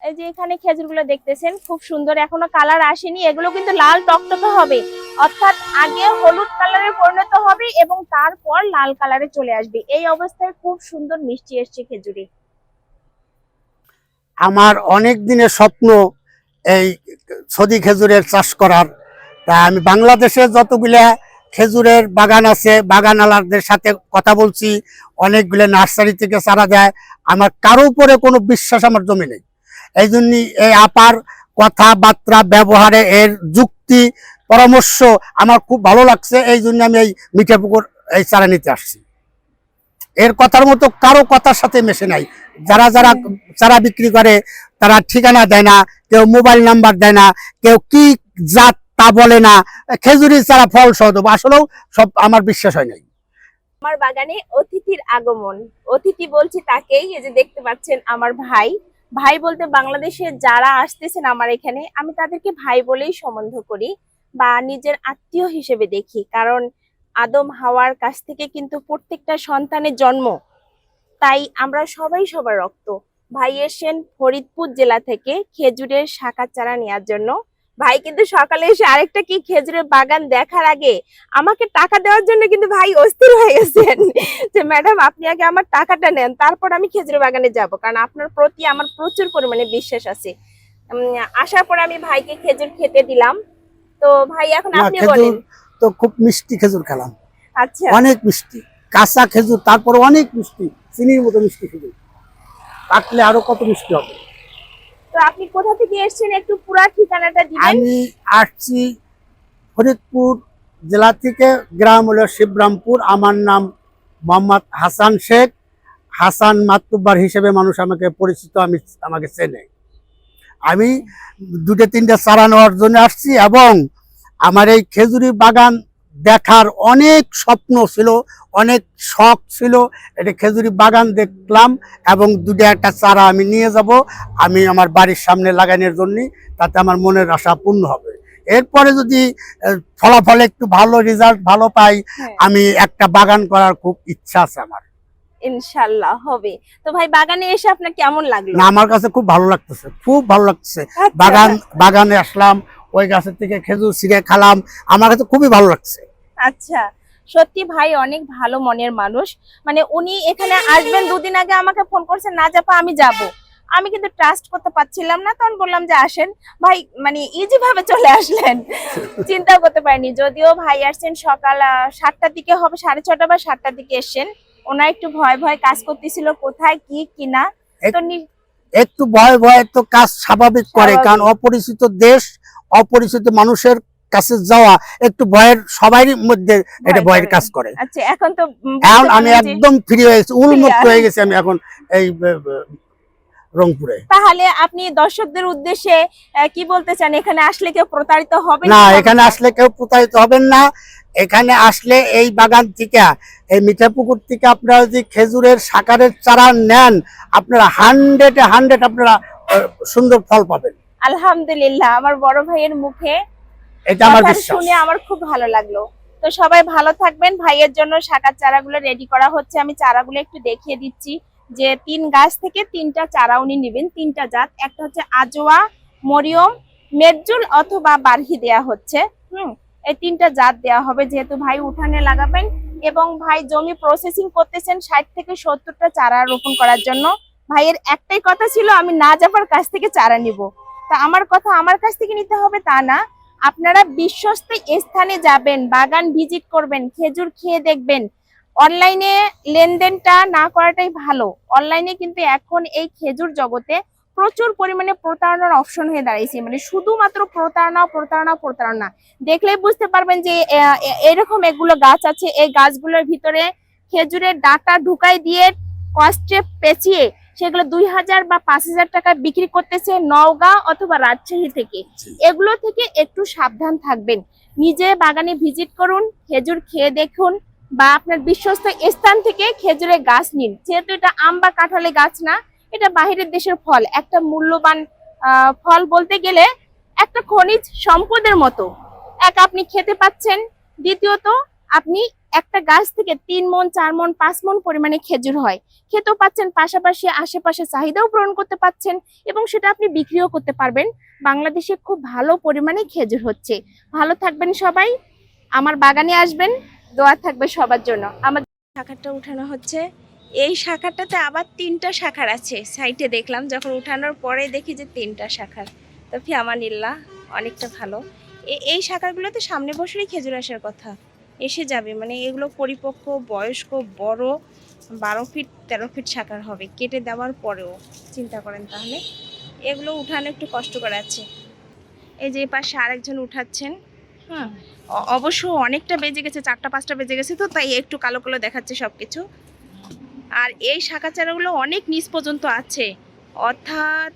এই যে এখানে খেজুরগুলো দেখতেছেন খুব সুন্দর, এখনো কালার আসেনি, এগুলো কিন্তু লাল টকটকে হবে, অর্থাৎ আগে হলুদ কালারে পরিণত হবে এবং তারপর লাল কালারে চলে আসবে। এই অবস্থায় খুব সুন্দর মিষ্টি এসছে খেজুরে। আমার অনেক দিনের স্বপ্ন এই সদি খেজুরের চাষ করার। তা আমি বাংলাদেশে যতগুলা খেজুরের বাগান আছে বাগানওয়ালাদের সাথে কথা বলছি, অনেকগুলো নার্সারি থেকে চারা দেয়, আমার কারো উপরে কোনো বিশ্বাস আমার জমি নেই। এই জন্যই এই আপার কথাবার্তা ব্যবহারে এর যুক্তি পরামর্শ আমার খুব ভালো লাগছে, এই জন্য আমি এই মিঠাপুকুর এই চারা নিতে আসছি। এর কথার মতো কারো কথার সাথে মেশে নাই। যারা যারা চারা বিক্রি করে তারা ঠিকানা দেয় না, কেউ মোবাইল নাম্বার দেয় না, কেউ কি জাত তা বলে না, খেজুরি চারা ফল সহ দেবো, আসলেও সব আমার বিশ্বাস হয় নাই। আমার বাগানে অতিথির আগমন, অতিথি বলছি তাকেই, এই যে দেখতে পাচ্ছেন আমার ভাই। ভাই বলতে বাংলাদেশে যারা আসতেছেন আমার এখানে, আমি তাদেরকে ভাই বলেই সম্বোধন করি বা নিজের আত্মীয় হিসেবে দেখি, কারণ আদম হাওয়ার কাছ থেকে কিন্তু প্রত্যেকটা সন্তানের জন্ম, তাই আমরা সবাই সবার রক্ত। ভাই এসেছেন ফরিদপুর জেলা থেকে খেজুরের শাখা চারা নেওয়ার জন্য। ভাই কিন্তু সকালে এসে আরেকটা কি খেজুরের বাগান দেখার আগে আমাকে টাকা দেওয়ার জন্য কিন্তু ভাই অস্থির হয়ে গেছেন যে ম্যাডাম আপনি আগে আমার টাকাটা নেন, তারপর আমি খেজুরের বাগানে যাব, কারণ আপনার প্রতি আমার প্রচুর পরিমাণে বিশ্বাস আছে। আসার পরে আমি ভাইকে খেজুর খেতে দিলাম। তো ভাই এখন আপনি বলেন। তো খুব মিষ্টি খেজুর খেলাম, আচ্ছা, অনেক মিষ্টি, কাঁচা খেজুর, তারপর অনেক মিষ্টি, চিনির মতো মিষ্টি খেজুর, পাকলে আরো কত মিষ্টি হবে। তো আপনি কোথা থেকে এসেছেন একটু পুরা ঠিকানাটা দিবেন। আমি আসছি ফরিদপুর জেলা থেকে, গ্রাম হলো শিবরামপুর। আমার নাম মোহাম্মদ হাসান শেখ, হাসান মাতুব্বার হিসেবে মানুষ আমাকে পরিচিত, আমাকে চেনে। আমি দুটো তিনটা চারা নেওয়ার জন্য আসছি এবং আমার এই খেজুরি বাগান দেখার অনেক স্বপ্ন ছিল, অনেক শখ ছিল। এটা খেজুরি বাগান দেখলাম এবং দুটো একটা চারা আমি নিয়ে যাব, আমি আমার বাড়ির সামনে লাগানোর জন্য, তাতে আমার মনের আশা পূর্ণ হবে। এরপরে যদি ফলাফলে একটু ভালো রেজাল্ট ভালো পাই, আমি একটা বাগান করার খুব ইচ্ছা আছে আমার। ইনশাআল্লাহ হবে। তো ভাই বাগানে এসে আপনার কেমন লাগলো? না, আমার কাছে খুব ভালো লাগতেছে, খুব ভালো লাগতেছে। বাগানে আসলাম, ওই গাছের থেকে খেজুর ছিঁড়ে খালাম, আমার কাছে খুবই ভালো লাগছে। আচ্ছা, সত্যি ভাই অনেক ভালো মনের মানুষ। মানে উনি এখানে আসবেন, দুদিন আগে আমাকে ফোন করছেন, না যাপা আমি যাব। আমি কিন্তু ট্রাস্ট করতে পারছিলাম না, তখন বললাম যে আসেন ভাই, মানে ইজি ভাবে চলে আসলেন, চিন্তা করতে পারিনি। যদিও ভাই আসছেন সকাল 7টার দিকে হবে, 6:30 বা 7টার দিকে এসছেন। ওনার একটু ভয় ভয় কাজ করতেছিল, কোথায় কি কিনা। তো একটু ভয় ভয় তো কাজ স্বাভাবিক করে, কারণ অপরিচিত দেশ, অপরিচিত মানুষের কাছে যাওয়া একটু ভয়ের, সবারই মধ্যে এটা ভয়ের কাজ করে। আচ্ছা, এখন তো এখন আমি একদম ফ্রি হয়ে গেছি, উন্মুক্ত হয়ে গেছি আমি এখন এই রংপুরে। তাহলে আপনি দর্শকদের উদ্দেশ্যে কি বলতে চান? এখানে আসলে কেউ প্রতারিত হবে না, এখানে আসলে কেউ প্রতারিত হবেন না। এখানে আসলে এই বাগান থেকে, এই মিঠাপুকুর থেকে আপনারা যদি খেজুরের শাকারের চারা নেন, আপনারা 100-100 আপনারা সুন্দর ফল পাবেন। আলহামদুলিল্লাহ, আমার বড় ভাইয়ের মুখে এটা আমার বিশ্বাস শুনে আমার খুব ভালো লাগলো। তো সবাই ভালো থাকবেন। ভাইয়ের জন্য শাকার চারাগুলো রেডি করা হচ্ছে, আমি চারাগুলো একটু দেখিয়ে দিচ্ছি যে 3 গাছ থেকে 3টা চারা উনি নেবেন, 3টা জাত। একটা হচ্ছে আজোয়া, মরিয়ম, মেরজুল অথবা বারহি দেয়া হচ্ছে। এই 3টা জাত দেওয়া হবে, যেহেতু ভাই উঠানে লাগাবেন এবং ভাই জমি প্রসেসিং করতেছেন 60 থেকে 70টা চারা রোপণ করার জন্য। ভাইয়ের একটাই কথা ছিল, আমি না যাবার কাছ থেকে চারা নিব। তা আমার কথা আমার কাছ থেকে নিতে হবে তা না, আপনারা বিশ্বস্ত স্থানে যাবেন, বাগান ভিজিট করবেন, খেজুর খেয়ে দেখবেন। অনলাইনে লেনদেনটা না করাটাই ভালো। অনলাইনে কিন্তু এখন এই খেজুর জগতে প্রচুর পরিমাণে প্রতারণার অপশন হয়ে দাঁড়িয়েছে, মানে শুধুমাত্র প্রতারণা প্রতারণা প্রতারণা। দেখলেই বুঝতে পারবেন যে এরকম এগুলো গাছ আছে, এই গাছগুলোর ভিতরে খেজুরের ডাটা ঢুকাই দিয়ে কষ্টে পেঁচিয়ে সেগুলো 2000 বা 5000 টাকা বিক্রি করতেছে নওগাঁ অথবা রাজশাহী থেকে। এগুলো থেকে একটু সাবধান থাকবেন। নিজে বাগানে ভিজিট করুন, খেজুর খেয়ে দেখুন, বা আপনার বিশ্বস্ত স্থান থেকে খেজুরের গাছ নিন। যেহেতু এটা আম বা কাঁঠালের গাছ না, এটা বাহিরের দেশের ফল, একটা মূল্যবান ফল বলতে গেলে একটা খনিজ সম্পদের মতো। এক, আপনি খেতে পাচ্ছেন, দ্বিতীয়ত আপনি একটা গাছ থেকে 3 মণ 4 মণ 5 মণ পরিমাণে খেজুর হয়। খেতেও পাচ্ছেন, পাশাপাশি আশেপাশে চাহিদাও পূরণ করতে পাচ্ছেন এবং সেটা আপনি বিক্রিও করতে পারবেন। বাংলাদেশে খুব ভালো পরিমাণে খেজুর হচ্ছে। ভালো থাকবেন সবাই, আমার বাগানে আসবেন, দোয়া থাকবে সবার জন্য। আমার শাখাটা উঠানো হচ্ছে, এই শাখাটাতে আবার 3টা শাখার আছে। সাইডে দেখলাম, যখন উঠানোর পরে দেখি যে 3টা শাখার। তো ফিয়ামানিল্লাহ, অনেকটা ভালো। এই শাখাগুলোতে সামনে বছরই খেজুর আসার কথা, এসে যাবে। মানে এগুলো পরিপক্ক বয়স্ক বড় 12 ফিট 13 ফিট শাখার হবে কেটে দেওয়ার পরেও। চিন্তা করেন তাহলে, এগুলো উঠানো একটু কষ্টকর আছে। এই যে পাশে আরেকজন উঠাচ্ছেন। হ্যাঁ, অবশ্য অনেকটা বেজে গেছে, 4টা 5টা বেজে গেছে, তো তাই একটু কালো কালো দেখাচ্ছে সবকিছু। আর এই শাখা চারাগুলো অনেক নিচ পর্যন্ত আছে, অর্থাৎ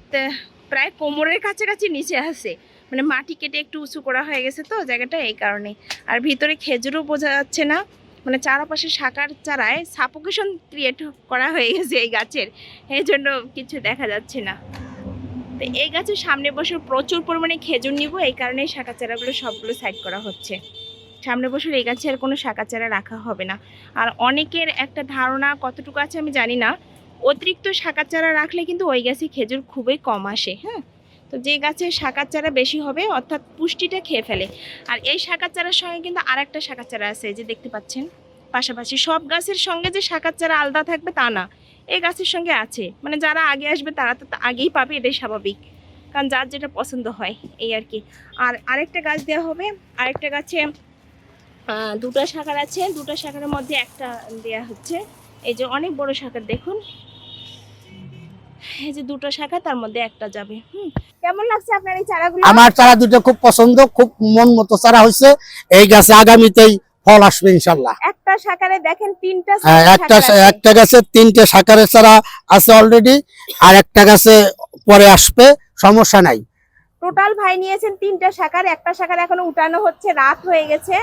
প্রায় কোমরের কাছাকাছি নিচে আছে। মানে মাটি কেটে একটু উঁচু করা হয়ে গেছে তো জায়গাটা, এই কারণে। আর ভিতরে খেজুরও বোঝা যাচ্ছে না, মানে চারপাশে শাখার চারায় সাফোকেশন ক্রিয়েট করা হয়ে গেছে এই গাছের, এই জন্য কিছু দেখা যাচ্ছে না। তো এই গাছের সামনে বছর প্রচুর পরিমাণে খেজুর নিব, এই কারণে শাখা চারাগুলো সবগুলো সাইড করা হচ্ছে। সামনে বছর এই গাছে আর কোনো শাখা চারা রাখা হবে না। আর অনেকের একটা ধারণা কতটুকু আছে আমি জানি না, অতিরিক্ত শাখা চারা রাখলে কিন্তু ওই গাছে খেজুর খুবই কম আসে। হ্যাঁ, তো যে গাছে শাখা চারা বেশি হবে অর্থাৎ পুষ্টিটা খেয়ে ফেলে। আর এই শাখা চারার সঙ্গে কিন্তু আরেকটা শাখা চারা আছে, যে দেখতে পাচ্ছেন পাশাপাশি। সব গাছের সঙ্গে যে শাখা চারা আলাদা থাকবে তা না, এই গাছের সঙ্গে আছে। মানে যারা আগে আসবে তারা তো আগেই পাবে, এটাই স্বাভাবিক, কারণ যার যেটা পছন্দ হয় এই আর কি। আর আরেকটা গাছ দেওয়া হবে, আরেকটা গাছে 2টা শাখার আছে, 2টা শাখার মধ্যে একটা দেয়া হচ্ছে। এই যে অনেক বড় শাখা দেখুন, এই যে 2টা শাখা, তার মধ্যে একটা যাবে। কেমন লাগছে আপনার এই চারাগুলো? আমার চারা দুটো খুব পছন্দ, খুব মন মতো চারা হয়েছে। এই গাছে আগামীতেই ফল আসবে ইনশাল্লাহ। একটা শাখারে দেখেন 3টা একটা গাছে 3টে শাখারের চারা আছে অলরেডি, আর একটা গাছে পরে আসবে, সমস্যা নাই। টোটাল ভাই নিয়েছেন 3টা শাখার, একটা শাখার এখনো উঠানো হচ্ছে, রাত হয়ে গেছে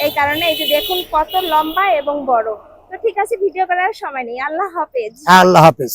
এই কারণে। এই যে দেখুন কত লম্বা এবং বড়। তো ঠিক আছে, ভিডিও করার সময় নেই। আল্লাহ হাফেজ। আল্লাহ হাফেজ।